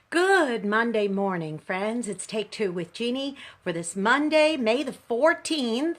Good Monday morning, friends. It's Take Two with Jeannie for this Monday, May the 14th.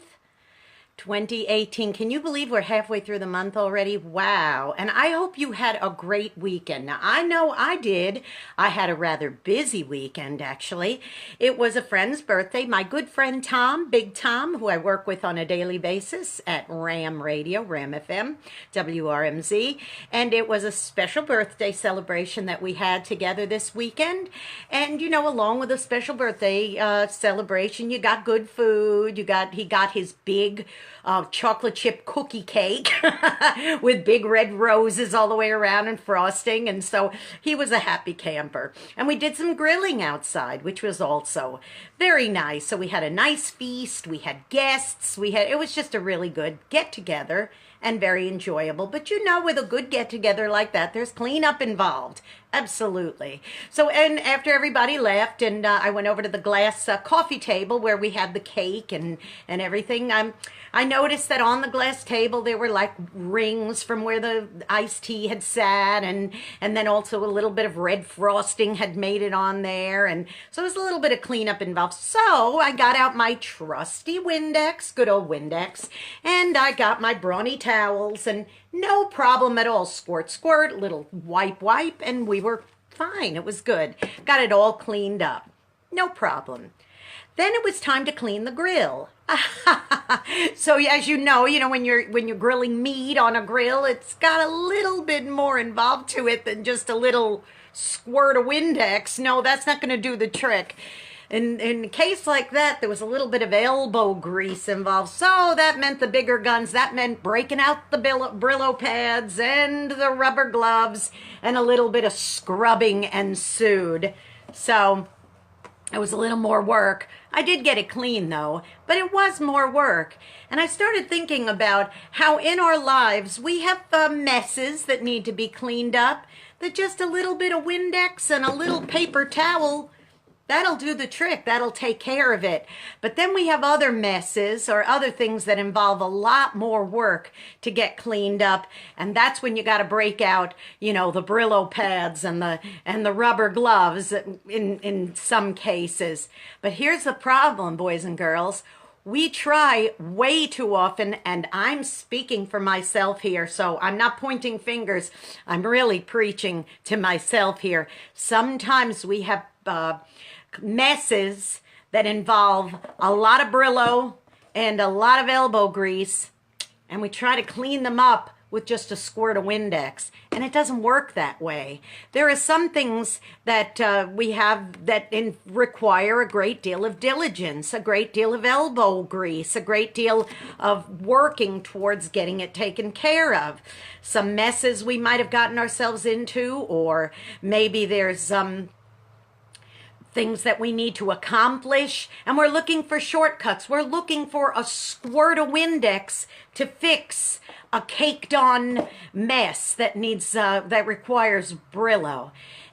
2018. Can you believe we're halfway through the month already? Wow. And I hope you had a great weekend. Now, I know I did. I had a rather busy weekend, actually. It was a friend's birthday. My good friend Tom, Big Tom, who I work with on a daily basis at RAM Radio, RAM FM, WRMZ. And it was a special birthday celebration that we had together this weekend. And, you know, along with a special birthday celebration, you got good food. He got his big chocolate chip cookie cake with big red roses all the way around and frosting. And so he was a happy camper. And we did some grilling outside, which was also very nice. So we had a nice feast. We had guests. It was just a really good get together and very enjoyable. But you know, with a good get together like that, there's cleanup involved. Absolutely. So, and after everybody left and I went over to the glass coffee table where we had the cake and everything, I noticed that on the glass table there were like rings from where the iced tea had sat, and then also a little bit of red frosting had made it on there, and so there was a little bit of cleanup involved. So I got out my trusty Windex, good old Windex, and I got my brawny towels, and no problem at all. Squirt, squirt, little wipe, wipe, and we were fine. It was good. Got it all cleaned up. No problem. Then it was time to clean the grill. So as you know, when you're grilling meat on a grill, it's got a little bit more involved to it than just a little squirt of Windex. No, that's not going to do the trick. In a case like that, there was a little bit of elbow grease involved. So that meant the bigger guns. That meant breaking out the Brillo pads and the rubber gloves, and a little bit of scrubbing ensued. So it was a little more work. I did get it clean though, but it was more work. And I started thinking about how in our lives we have messes that need to be cleaned up, that just a little bit of Windex and a little paper towel, that'll do the trick. That'll take care of it. But then we have other messes or other things that involve a lot more work to get cleaned up. And that's when you got to break out, the Brillo pads and the rubber gloves in some cases. But here's the problem, boys and girls. We try way too often, and I'm speaking for myself here, so I'm not pointing fingers. I'm really preaching to myself here. Sometimes we have messes that involve a lot of Brillo and a lot of elbow grease, and we try to clean them up with just a squirt of Windex, and it doesn't work that way. There are some things that we have that require a great deal of diligence, a great deal of elbow grease, a great deal of working towards getting it taken care of. Some messes we might have gotten ourselves into, or maybe there's things that we need to accomplish, and we're looking for shortcuts. We're looking for a squirt of Windex to fix a caked on mess that requires Brillo,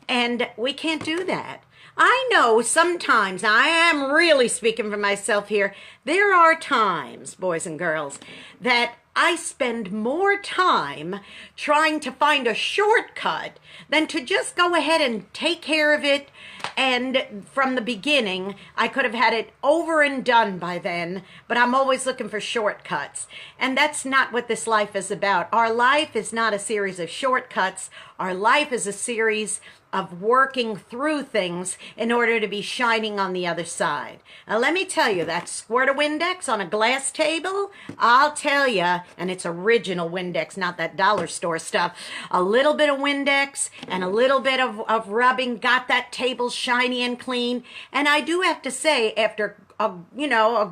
and we can't do that. I know sometimes, I am really speaking for myself here, there are times, boys and girls, that I spend more time trying to find a shortcut than to just go ahead and take care of it. And from the beginning, I could have had it over and done by then, but I'm always looking for shortcuts. And that's not what this life is about. Our life is not a series of shortcuts. Our life is a series of working through things in order to be shining on the other side. Now, let me tell you, that squirt of Windex on a glass table, I'll tell you, and it's original Windex, not that dollar store stuff, a little bit of Windex and a little bit of rubbing got that table shiny and clean. And I do have to say, after a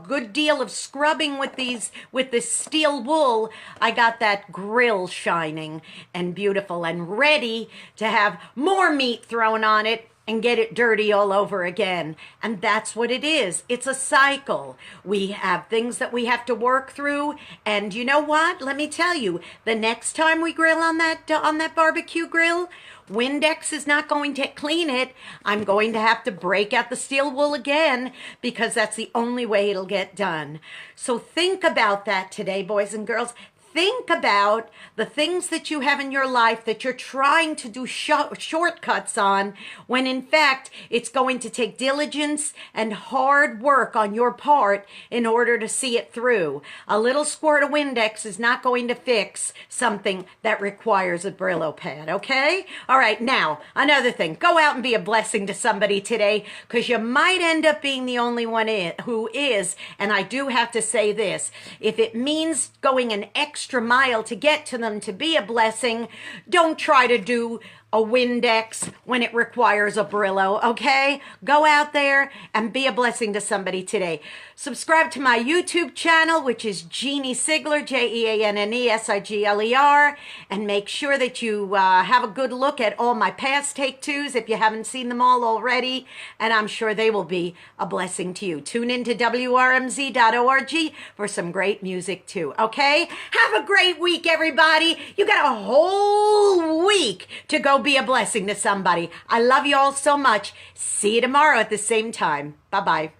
good deal of scrubbing with this steel wool, I got that grill shining and beautiful and ready to have more meat thrown on it and get it dirty all over again. And that's what it is. It's a cycle. We have things that we have to work through. And you know what? Let me tell you, the next time we grill on that barbecue grill, Windex is not going to clean it. I'm going to have to break out the steel wool again, because that's the only way it'll get done. So think about that today, boys and girls. think about the things that you have in your life that you're trying to do shortcuts on, when in fact it's going to take diligence and hard work on your part in order to see it through. A little squirt of Windex is not going to fix something that requires a Brillo pad, okay? All right, now, another thing. Go out and be a blessing to somebody today, because you might end up being the only one who is. And I do have to say this. If it means going an extra mile to get to them to be a blessing, don't try to do a Windex when it requires a Brillo, okay? Go out there and be a blessing to somebody today. Subscribe to my YouTube channel, which is Jeanne Sigler, JeanneSigler, and make sure that you have a good look at all my past Take-Twos if you haven't seen them all already, and I'm sure they will be a blessing to you. Tune in to WRMZ.org for some great music too, okay? Have a great week, everybody. You got a whole week to go be a blessing to somebody. I love you all so much. See you tomorrow at the same time. Bye-bye.